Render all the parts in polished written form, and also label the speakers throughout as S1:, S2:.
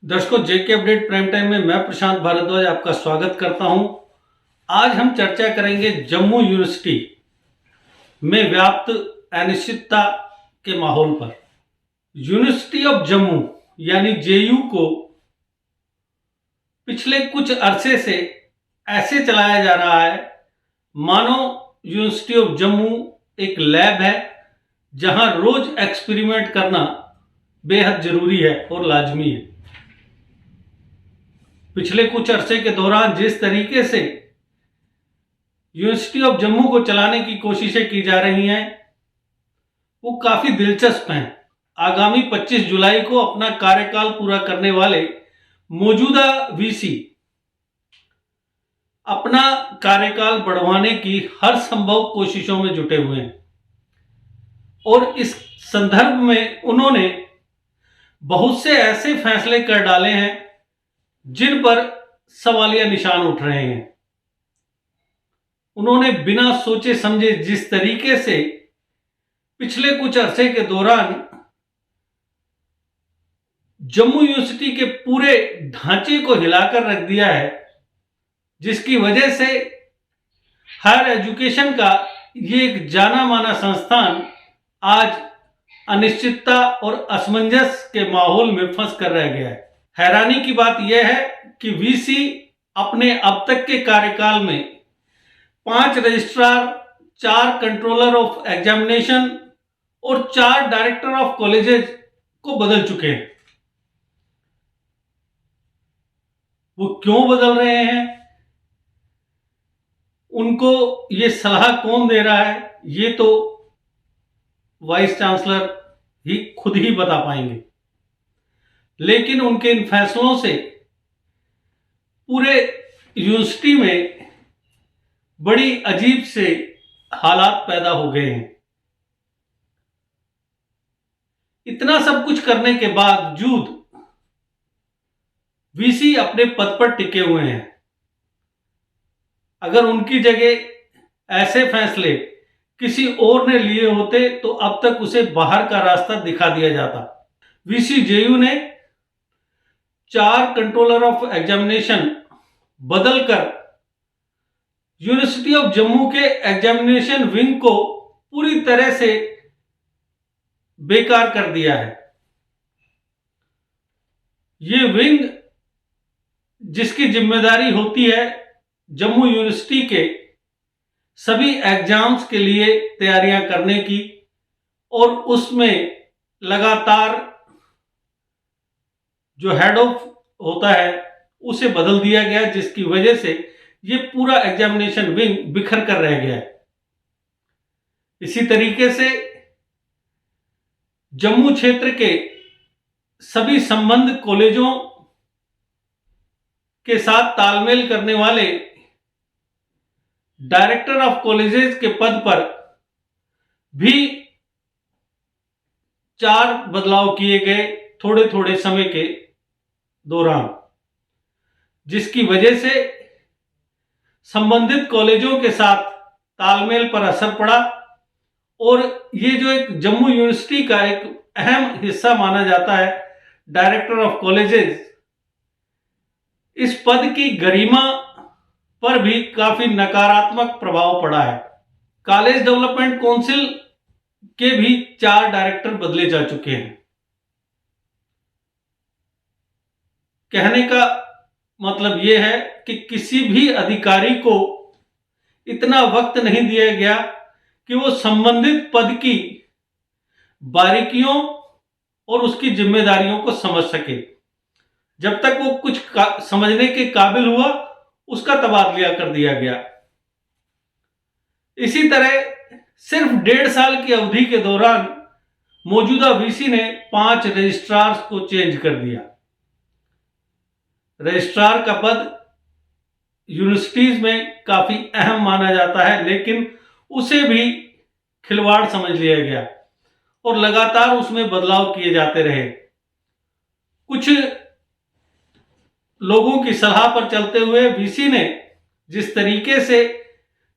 S1: दर्शकों, जेके update prime time में मैं प्रशांत भारद्वाज आपका स्वागत करता हूं। आज हम चर्चा करेंगे जम्मू यूनिवर्सिटी में व्याप्त अनिश्चितता के माहौल पर। यूनिवर्सिटी ऑफ जम्मू यानी जेयू को पिछले कुछ अरसे से ऐसे चलाया जा रहा है मानो यूनिवर्सिटी ऑफ जम्मू एक लैब है जहां रोज एक्सपेरिमेंट करना बेहद जरूरी है और लाजमी है। पिछले कुछ अरसे के दौरान जिस तरीके से यूनिवर्सिटी ऑफ जम्मू को चलाने की कोशिशें की जा रही हैं वो काफी दिलचस्प हैं। आगामी 25 जुलाई को अपना कार्यकाल पूरा करने वाले मौजूदा वीसी अपना कार्यकाल बढ़वाने की हर संभव कोशिशों में जुटे हुए हैं और इस संदर्भ में उन्होंने बहुत से ऐसे फैसले कर डाले हैं जिन पर सवालिया निशान उठ रहे हैं। उन्होंने बिना सोचे समझे जिस तरीके से पिछले कुछ अरसे के दौरान जम्मू यूनिवर्सिटी के पूरे ढांचे को हिलाकर रख दिया है, जिसकी वजह से हायर एजुकेशन का ये एक जाना माना संस्थान आज अनिश्चितता और असमंजस के माहौल में फंस कर रह गया है। हैरानी की बात यह है कि वीसी अपने अब तक के कार्यकाल में 5 रजिस्ट्रार, 4 कंट्रोलर ऑफ एग्जामिनेशन और 4 डायरेक्टर ऑफ कॉलेजेस को बदल चुके हैं। वो क्यों बदल रहे हैं, उनको ये सलाह कौन दे रहा है, ये तो वाइस चांसलर ही खुद ही बता पाएंगे। लेकिन उनके इन फैसलों से पूरे यूनिवर्सिटी में बड़ी अजीब से हालात पैदा हो गए हैं। इतना सब कुछ करने के बावजूद वीसी अपने पद पर टिके हुए हैं। अगर उनकी जगह ऐसे फैसले किसी और ने लिए होते तो अब तक उसे बाहर का रास्ता दिखा दिया जाता। वीसी जेयू ने 4 कंट्रोलर ऑफ एग्जामिनेशन बदलकर यूनिवर्सिटी ऑफ जम्मू के एग्जामिनेशन विंग को पूरी तरह से बेकार कर दिया है। ये विंग जिसकी जिम्मेदारी होती है जम्मू यूनिवर्सिटी के सभी एग्जाम्स के लिए तैयारियां करने की, और उसमें लगातार जो हेड ऑफ होता है उसे बदल दिया गया, जिसकी वजह से ये पूरा एग्जामिनेशन विंग बिखर कर रह गया है। इसी तरीके से जम्मू क्षेत्र के सभी संबद्ध कॉलेजों के साथ तालमेल करने वाले डायरेक्टर ऑफ कॉलेजेस के पद पर भी 4 बदलाव किए गए थोड़े थोड़े समय के दौरान, जिसकी वजह से संबंधित कॉलेजों के साथ तालमेल पर असर पड़ा। और ये जो एक जम्मू यूनिवर्सिटी का एक अहम हिस्सा माना जाता है डायरेक्टर ऑफ कॉलेजेस, इस पद की गरिमा पर भी काफी नकारात्मक प्रभाव पड़ा है। कॉलेज डेवलपमेंट काउंसिल के भी 4 डायरेक्टर बदले जा चुके हैं। कहने का मतलब यह है कि किसी भी अधिकारी को इतना वक्त नहीं दिया गया कि वो संबंधित पद की बारीकियों और उसकी जिम्मेदारियों को समझ सके। जब तक वो कुछ समझने के काबिल हुआ उसका तबादला कर दिया गया। इसी तरह सिर्फ 1.5 साल की अवधि के दौरान मौजूदा वीसी ने 5 रजिस्ट्रार्स को चेंज कर दिया। रजिस्ट्रार का पद यूनिवर्सिटीज में काफी अहम माना जाता है, लेकिन उसे भी खिलवाड़ समझ लिया गया और लगातार उसमें बदलाव किए जाते रहे। कुछ लोगों की सलाह पर चलते हुए वीसी ने जिस तरीके से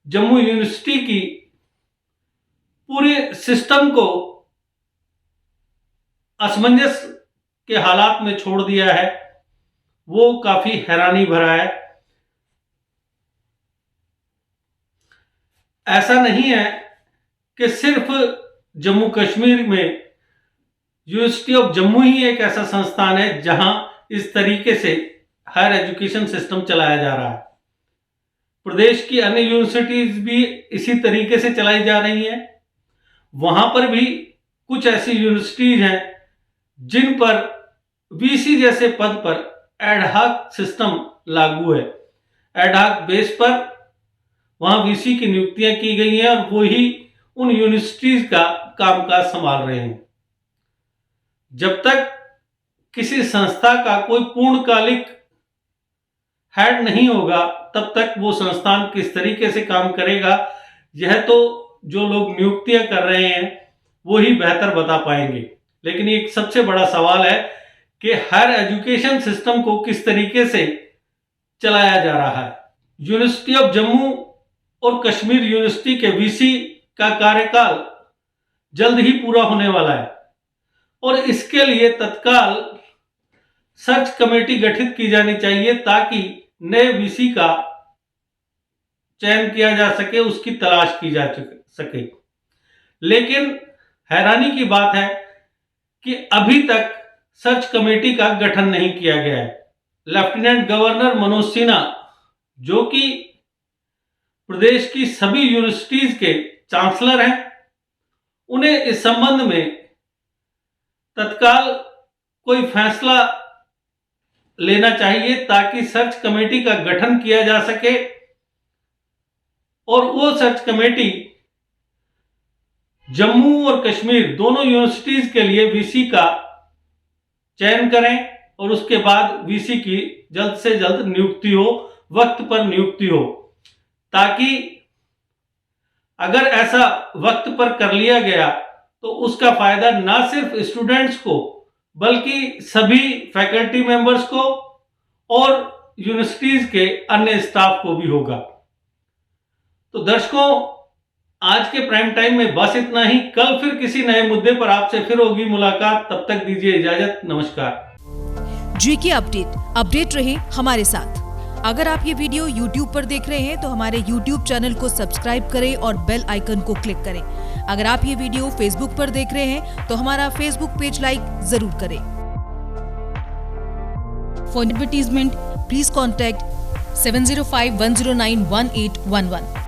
S1: जम्मू यूनिवर्सिटी की पूरे सिस्टम को असमंजस के हालात में छोड़ दिया है, वो काफी हैरानी भरा है। ऐसा नहीं है कि सिर्फ जम्मू कश्मीर में यूनिवर्सिटी ऑफ जम्मू ही एक ऐसा संस्थान है जहां इस तरीके से हायर एजुकेशन सिस्टम चलाया जा रहा है। प्रदेश की अन्य यूनिवर्सिटीज भी इसी तरीके से चलाई जा रही हैं। वहां पर भी कुछ ऐसी यूनिवर्सिटीज हैं जिन पर वीसी जैसे पद पर एडहॉक सिस्टम लागू है। एडहॉक बेस पर वहां वीसी की नियुक्तियां की गई हैं और वो ही उन यूनिवर्सिटीज का कामकाज संभाल रहे हैं। जब तक किसी संस्था का कोई पूर्णकालिक हेड नहीं होगा तब तक वो संस्थान किस तरीके से काम करेगा, यह तो जो लोग नियुक्तियां कर रहे हैं वो ही बेहतर बता पाएंगे। लेकिन एक सबसे बड़ा सवाल है कि हायर एजुकेशन सिस्टम को किस तरीके से चलाया जा रहा है। यूनिवर्सिटी ऑफ जम्मू और कश्मीर यूनिवर्सिटी के वीसी का कार्यकाल जल्द ही पूरा होने वाला है और इसके लिए तत्काल सर्च कमेटी गठित की जानी चाहिए ताकि नए वीसी का चयन किया जा सके, उसकी तलाश की जा सके। लेकिन हैरानी की बात है कि अभी तक सर्च कमेटी का गठन नहीं किया गया है। लेफ्टिनेंट गवर्नर मनोज सिन्हा, जो कि प्रदेश की सभी यूनिवर्सिटीज के चांसलर हैं, उन्हें इस संबंध में तत्काल कोई फैसला लेना चाहिए ताकि सर्च कमेटी का गठन किया जा सके और वो सर्च कमेटी जम्मू और कश्मीर दोनों यूनिवर्सिटीज के लिए वीसी का चयन करें और उसके बाद वीसी की जल्द से जल्द नियुक्ति हो, वक्त पर नियुक्ति हो, ताकि अगर ऐसा वक्त पर कर लिया गया तो उसका फायदा ना सिर्फ स्टूडेंट्स को बल्कि सभी फैकल्टी मेंबर्स को और यूनिवर्सिटीज के अन्य स्टाफ को भी होगा। तो दर्शकों, आज के प्राइम टाइम में बस इतना ही। कल फिर किसी नए मुद्दे पर आपसे फिर होगी मुलाकात। तब तक दीजिए इजाजत। नमस्कार।
S2: जीके अपडेट रहे हमारे साथ। अगर आप ये वीडियो YouTube पर देख रहे हैं तो हमारे YouTube चैनल को सब्सक्राइब करें और बेल आइकन को क्लिक करें। अगर आप ये वीडियो Facebook पर देख रहे हैं तो हमारा Facebook पेज लाइक जरूर करें। For advertisement please contact 7051091811।